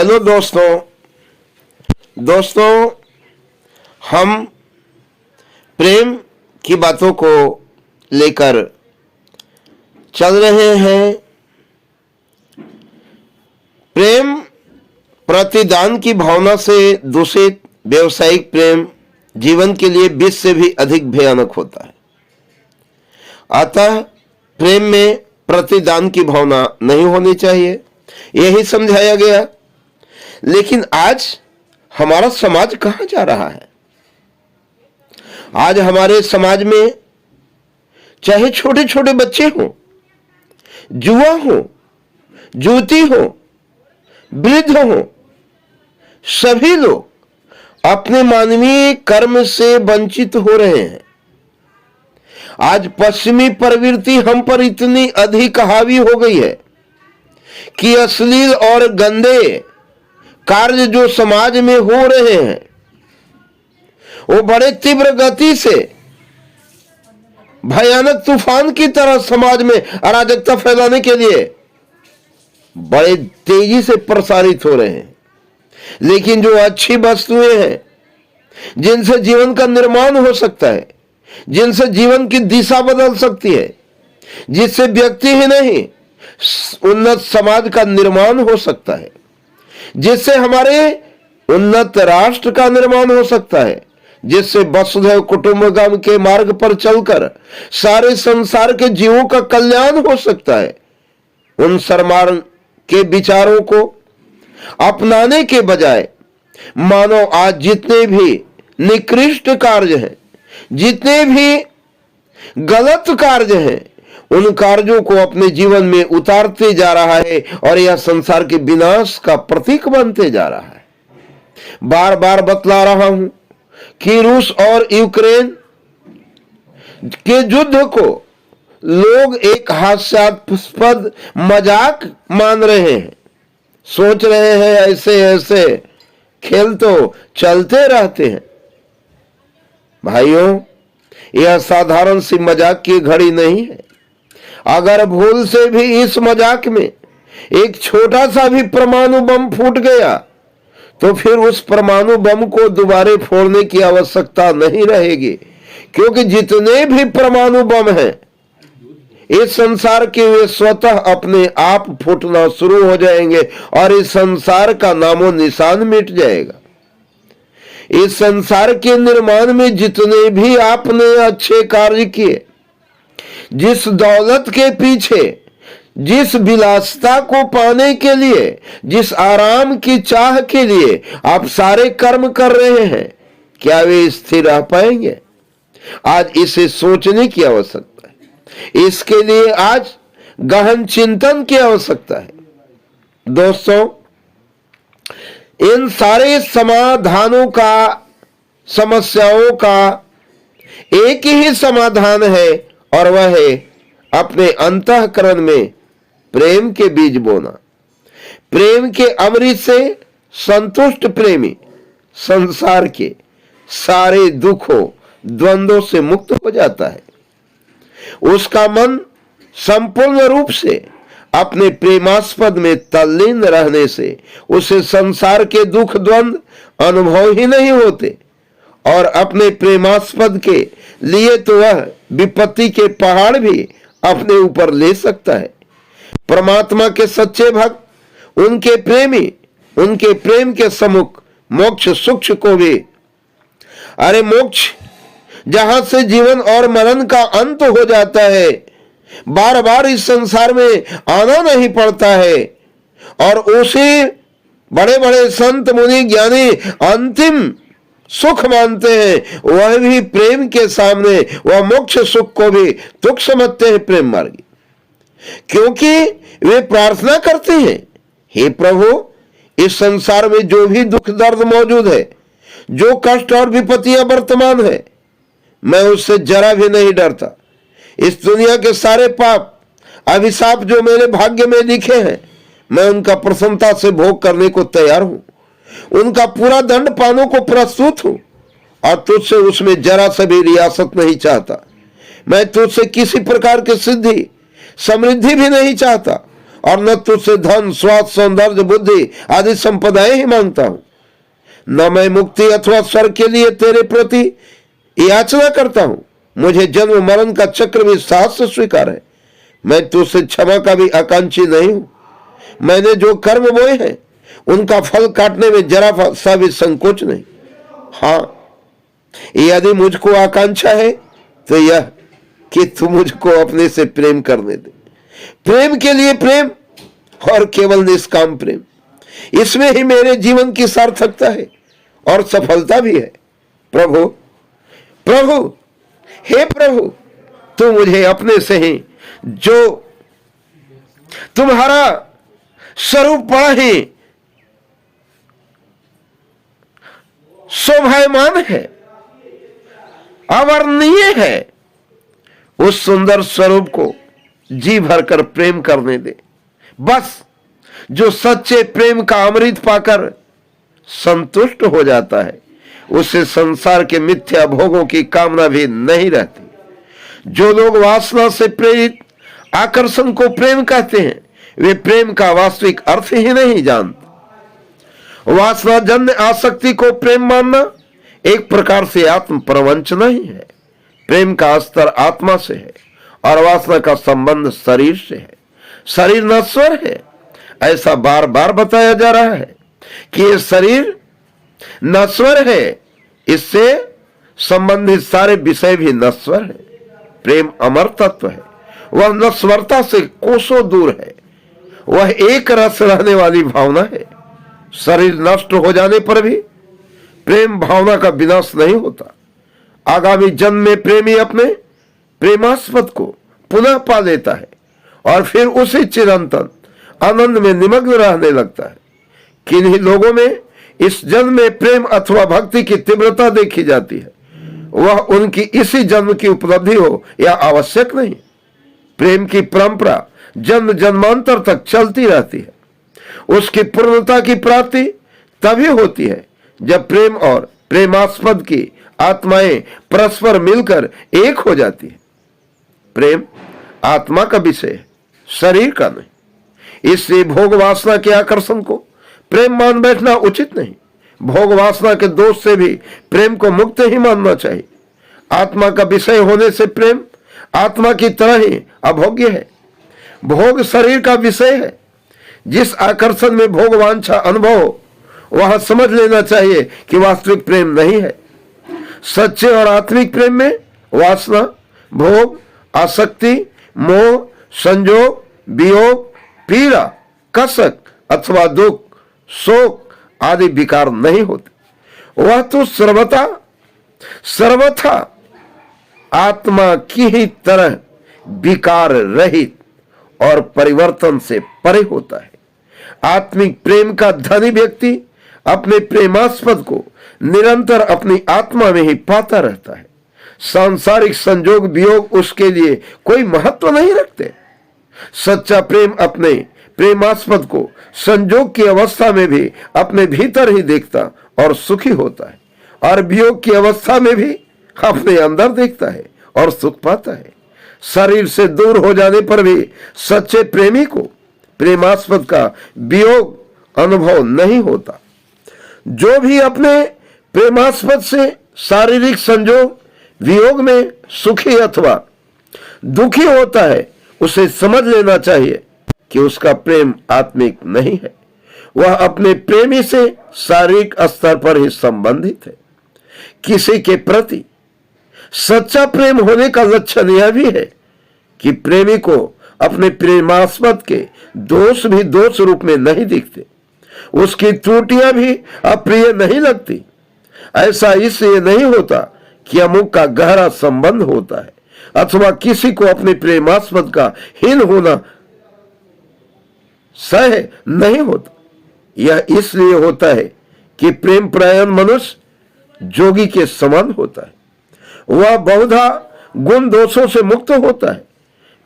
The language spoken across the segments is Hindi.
हेलो दोस्तों, हम प्रेम की बातों को लेकर चल रहे हैं। प्रेम प्रतिदान की भावना से दूषित व्यवसायिक प्रेम जीवन के लिए विष से भी अधिक भयानक होता है। अतः प्रेम में प्रतिदान की भावना नहीं होनी चाहिए, यही समझाया गया। लेकिन आज हमारा समाज कहां जा रहा है? आज हमारे समाज में चाहे छोटे छोटे बच्चे हों, जुआ हो, युवती हो, वृद्ध हो, सभी लोग अपने मानवीय कर्म से वंचित हो रहे हैं। आज पश्चिमी प्रवृत्ति हम पर इतनी अधिक हावी हो गई है कि अश्लील और गंदे कार्य जो समाज में हो रहे हैं वो बड़े तीव्र गति से भयानक तूफान की तरह समाज में अराजकता फैलाने के लिए बड़े तेजी से प्रसारित हो रहे हैं। लेकिन जो अच्छी वस्तुएं हैं, जिनसे जीवन का निर्माण हो सकता है, जिनसे जीवन की दिशा बदल सकती है, जिससे व्यक्ति ही नहीं उन्नत समाज का निर्माण हो सकता है, जिससे हमारे उन्नत राष्ट्र का निर्माण हो सकता है, जिससे वसुधैव कुटुंबकम के मार्ग पर चलकर सारे संसार के जीवों का कल्याण हो सकता है, उन सरमार के विचारों को अपनाने के बजाय मानो आज जितने भी निकृष्ट कार्य हैं, जितने भी गलत कार्य हैं, उन कार्यों को अपने जीवन में उतारते जा रहा है और यह संसार के विनाश का प्रतीक बनते जा रहा है। बार बार बतला रहा हूं कि रूस और यूक्रेन के युद्ध को लोग एक हास्यास्पद मजाक मान रहे हैं, सोच रहे हैं ऐसे ऐसे खेल तो चलते रहते हैं। भाइयों, यह साधारण सी मजाक की घड़ी नहीं है। अगर भूल से भी इस मजाक में एक छोटा सा भी परमाणु बम फूट गया तो फिर उस परमाणु बम को दोबारा फोड़ने की आवश्यकता नहीं रहेगी, क्योंकि जितने भी परमाणु बम हैं इस संसार के वे स्वतः अपने आप फूटना शुरू हो जाएंगे और इस संसार का नामो निशान मिट जाएगा। इस संसार के निर्माण में जितने भी आपने अच्छे कार्य किए, जिस दौलत के पीछे, जिस विलासिता को पाने के लिए, जिस आराम की चाह के लिए आप सारे कर्म कर रहे हैं, क्या वे स्थिर रह पाएंगे? आज इसे सोचने की आवश्यकता है। इसके लिए आज गहन चिंतन की आवश्यकता है। दोस्तों, इन सारे समाधानों का, समस्याओं का एक ही समाधान है और वह है अपने अंतःकरण में प्रेम के बीज बोना। प्रेम के अमृत से संतुष्ट प्रेमी संसार के सारे दुखों, द्वंद्वों से मुक्त हो जाता है। उसका मन संपूर्ण रूप से अपने प्रेमास्पद में तल्लीन रहने से उसे संसार के दुख द्वंद्व अनुभव ही नहीं होते और अपने प्रेमास्पद के लिए तो वह विपत्ति के पहाड़ भी अपने ऊपर ले सकता है। परमात्मा के सच्चे भक्त, उनके प्रेमी, उनके प्रेम के सम्मुख मोक्ष सुख को भी, अरे मोक्ष जहां से जीवन और मरण का अंत हो जाता है, बार बार इस संसार में आना नहीं पड़ता है और उसे बड़े बड़े संत मुनि ज्ञानी अंतिम सुख मानते हैं, वह भी प्रेम के सामने वह मोक्ष सुख को भी तुच्छ समझते हैं प्रेम मार्गी। क्योंकि वे प्रार्थना करते हैं, हे प्रभु, इस संसार में जो भी दुख दर्द मौजूद है, जो कष्ट और विपत्तियां वर्तमान है, मैं उससे जरा भी नहीं डरता। इस दुनिया के सारे पाप अभिशाप जो मेरे भाग्य में लिखे हैं, मैं उनका प्रसन्नता से भोग करने को तैयार हूं, उनका पूरा दंड पाने को प्रस्तुत हूं और तुझसे उसमें जरा सा भी रियासत नहीं चाहता। मैं तुझसे किसी प्रकार की सिद्धि समृद्धि भी नहीं चाहता और न तुझसे धन, स्वाद, सौंदर्य, बुद्धि आदि संपदाएं ही मांगता हूं। न मैं मुक्ति अथवा स्वर्ग के लिए तेरे प्रति याचना करता हूं। मुझे जन्म मरण का चक्र भी साहस से स्वीकार है। मैं तुझसे क्षमा का भी आकांक्षी नहीं हूं। मैंने जो कर्म बोए हैं उनका फल काटने में जरा सा भी संकोच नहीं। हाँ, यदि मुझको आकांक्षा है तो यह कि तू मुझको अपने से प्रेम करने दे। प्रेम के लिए प्रेम और केवल निष्काम प्रेम, इसमें ही मेरे जीवन की सार्थकता है और सफलता भी है। प्रभु प्रभु, हे प्रभु, तू मुझे अपने से ही जो तुम्हारा स्वरूप बड़ा ही शोभायमान है, अवर्णनीय है, उस सुंदर स्वरूप को जी भरकर प्रेम करने दे। बस जो सच्चे प्रेम का अमृत पाकर संतुष्ट हो जाता है, उसे संसार के मिथ्या भोगों की कामना भी नहीं रहती। जो लोग वासना से प्रेरित आकर्षण को प्रेम कहते हैं, वे प्रेम का वास्तविक अर्थ ही नहीं जानते। वासना जन्य आसक्ति को प्रेम मानना एक प्रकार से आत्म प्रवंचना ही है। प्रेम का स्तर आत्मा से है और वासना का संबंध शरीर से है। शरीर नश्वर है, ऐसा बार बार बताया जा रहा है कि ये शरीर नश्वर है, इससे संबंधित सारे विषय भी नश्वर है। प्रेम अमर तत्व है, वह नश्वरता से कोसों दूर है, वह एक रस रहने वाली भावना है। शरीर नष्ट हो जाने पर भी प्रेम भावना का विनाश नहीं होता। आगामी जन्म में प्रेमी अपने प्रेमास्पद को पुनः पा लेता है और फिर उसी चिरंतन आनंद में निमग्न रहने लगता है। किन्हीं लोगों में इस जन्म में प्रेम अथवा भक्ति की तीव्रता देखी जाती है, वह उनकी इसी जन्म की उपलब्धि हो या आवश्यक नहीं। प्रेम की परंपरा जन्म जन्मांतर तक चलती रहती है। उसकी पूर्णता की प्राप्ति तभी होती है जब प्रेम और प्रेमास्पद की आत्माएं परस्पर मिलकर एक हो जाती है। प्रेम आत्मा का विषय है, शरीर का नहीं। इसलिए भोग वासना के आकर्षण को प्रेम मान बैठना उचित नहीं। भोग वासना के दोष से भी प्रेम को मुक्त ही मानना चाहिए। आत्मा का विषय होने से प्रेम आत्मा की तरह ही अभोग्य है। भोग शरीर का विषय है। जिस आकर्षण में भोग वांछा अनुभव हो, वहां समझ लेना चाहिए कि वास्तविक प्रेम नहीं है। सच्चे और आत्मिक प्रेम में वासना, भोग, आसक्ति, मोह, संजोग, वियोग, पीड़ा, कसक अथवा दुख, शोक आदि विकार नहीं होते। वह तो सर्वथा आत्मा की ही तरह विकार रहित और परिवर्तन से परे होता है। आत्मिक प्रेम का धनी व्यक्ति अपने प्रेमास्पद को निरंतर अपनी आत्मा में ही पाता रहता है। सांसारिक संजोग वियोग उसके लिए कोई महत्व नहीं रखते। सच्चा प्रेम अपने प्रेमास्पद को संजोग की अवस्था में भी अपने भीतर ही देखता और सुखी होता है, और वियोग की अवस्था में भी अपने अंदर देखता है और सुख पाता है। शरीर से दूर हो जाने पर भी सच्चे प्रेमी को प्रेमास्पद का वियोग अनुभव नहीं होता। जो भी अपने प्रेमास्पद से शारीरिक संजोग वियोग में सुखी अथवा दुखी होता है, उसे समझ लेना चाहिए कि उसका प्रेम आत्मिक नहीं है। वह अपने प्रेमी से शारीरिक स्तर पर ही संबंधित है। किसी के प्रति सच्चा प्रेम होने का लक्षण यह भी है कि प्रेमी को अपने प्रेमास्पद के दोष भी दोष रूप में नहीं दिखते, उसकी त्रुटियां भी अप्रिय नहीं लगती। ऐसा इसलिए नहीं होता कि अमुक का गहरा संबंध होता है अथवा किसी को अपने प्रेमास्पद का हीन होना सह नहीं होता। यह इसलिए होता है कि प्रेम परायण मनुष्य जोगी के समान होता है। वह बहुधा गुण दोषों से मुक्त होता है।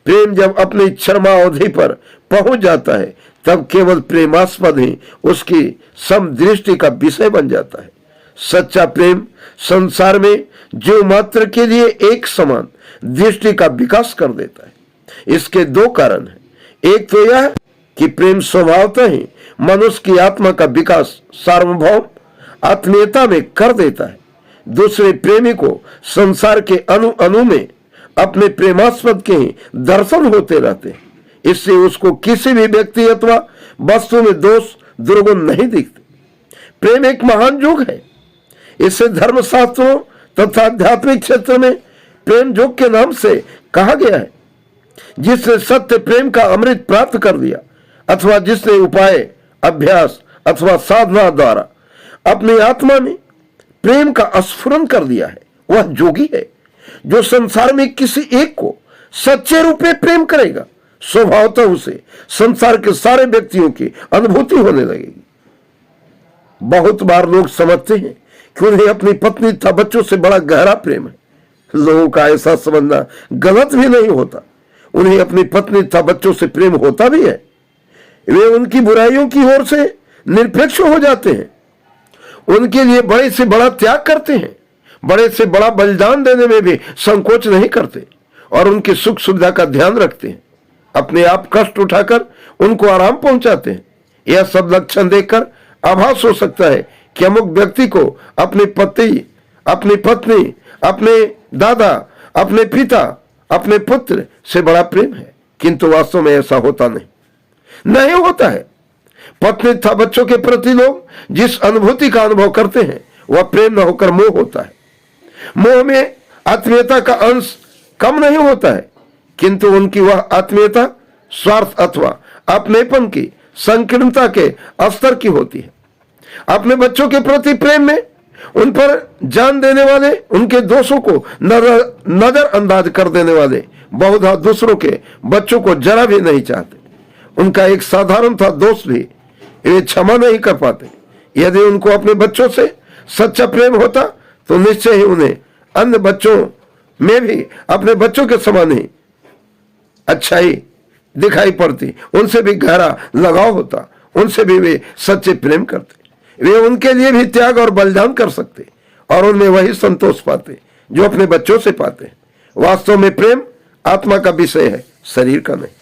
प्रेम जब अपनी क्षमावधि पर पहुंच जाता है, तब केवल प्रेमास्पद ही उसकी समदृष्टि का विषय बन जाता है। सच्चा प्रेम संसार में जीव मात्र के लिए एक समान दृष्टि का विकास कर देता है। इसके दो कारण हैं। एक तो यह कि प्रेम स्वभावतः ही मनुष्य की आत्मा का विकास सार्वभौम आत्मीयता में कर देता है। दूसरे प्रेमी को संसार के अणु अणु में अपने प्रेमास्पद के ही दर्शन होते रहते हैं। इससे उसको किसी भी व्यक्ति अथवा वस्तु में दोष दुर्गुण नहीं दिखते। प्रेम एक महान योग है। इसे धर्मशास्त्रों तथा आध्यात्मिक क्षेत्र में प्रेम योग के नाम से कहा गया है। जिसने सत्य प्रेम का अमृत प्राप्त कर लिया अथवा जिसने उपाय अभ्यास अथवा साधना द्वारा अपनी आत्मा में प्रेम का स्फुरन कर दिया है, वह जोगी है। जो संसार में किसी एक को सच्चे रूप में प्रेम करेगा, स्वभावतः उसे संसार के सारे व्यक्तियों की अनुभूति होने लगेगी। बहुत बार लोग समझते हैं कि उन्हें अपनी पत्नी तथा बच्चों से बड़ा गहरा प्रेम है। लोगों का ऐसा समझना गलत भी नहीं होता। उन्हें अपनी पत्नी तथा बच्चों से प्रेम होता भी है। वे उनकी बुराइयों की ओर से निरपेक्ष हो जाते हैं, उनके लिए बड़े से बड़ा त्याग करते हैं, बड़े से बड़ा बलिदान देने में भी संकोच नहीं करते और उनकी सुख सुविधा का ध्यान रखते हैं। अपने आप कष्ट उठाकर उनको आराम पहुंचाते हैं। यह सब लक्षण देखकर आभास हो सकता है कि अमुक व्यक्ति को अपने पति, अपनी पत्नी, अपने दादा, अपने पिता, अपने पुत्र से बड़ा प्रेम है, किंतु वास्तव में ऐसा होता नहीं होता है। पत्नी तथा बच्चों के प्रति लोग जिस अनुभूति का अनुभव करते हैं वह प्रेम न होकर मोह होता है। मोह में आत्मीयता का अंश कम नहीं होता है, किंतु उनकी वह आत्मीयता स्वार्थ अथवा अपनेपन की संकीर्णता के स्तर की होती है। अपने बच्चों के प्रति प्रेम में उन पर जान देने वाले, उनके दोषों को नजरअंदाज कर देने वाले बहुधा दूसरों के बच्चों को जरा भी नहीं चाहते। उनका एक साधारण था दोष भी वे क्षमा नहीं कर पाते। यदि उनको अपने बच्चों से सच्चा प्रेम होता तो निश्चय ही उन्हें अन्य बच्चों में भी अपने बच्चों के समान ही अच्छाई दिखाई पड़ती, उनसे भी गहरा लगाव होता, उनसे भी वे सच्चे प्रेम करते। वे उनके लिए भी त्याग और बलिदान कर सकते और उनमें वही संतोष पाते जो अपने बच्चों से पाते। वास्तव में प्रेम आत्मा का विषय है, शरीर का नहीं।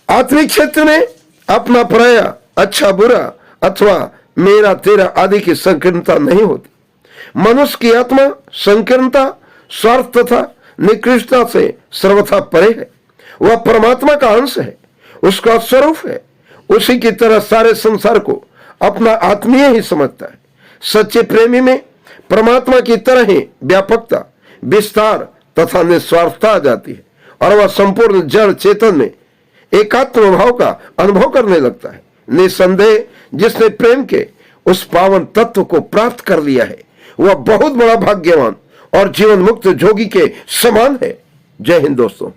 आत्मिक क्षेत्र में अपना पराया, अच्छा बुरा अथवा मेरा तेरा आदि की संकीर्णता नहीं होती। मनुष्य की आत्मा संकीर्णता, स्वार्थ तथा निकृष्टता से सर्वथा परे है। वह परमात्मा का अंश है, उसका स्वरूप है। उसी की तरह सारे संसार को अपना आत्मीय ही समझता है। सच्चे प्रेमी में परमात्मा की तरह ही व्यापकता, विस्तार तथा निस्वार्थता आ जाती है और वह संपूर्ण जड़ चेतन में एकात्म भाव का अनुभव करने लगता है। निसंदेह जिसने प्रेम के उस पावन तत्व को प्राप्त कर लिया है वह बहुत बड़ा भाग्यवान और जीवन मुक्त जोगी के समान है। जय हिंद दोस्तों।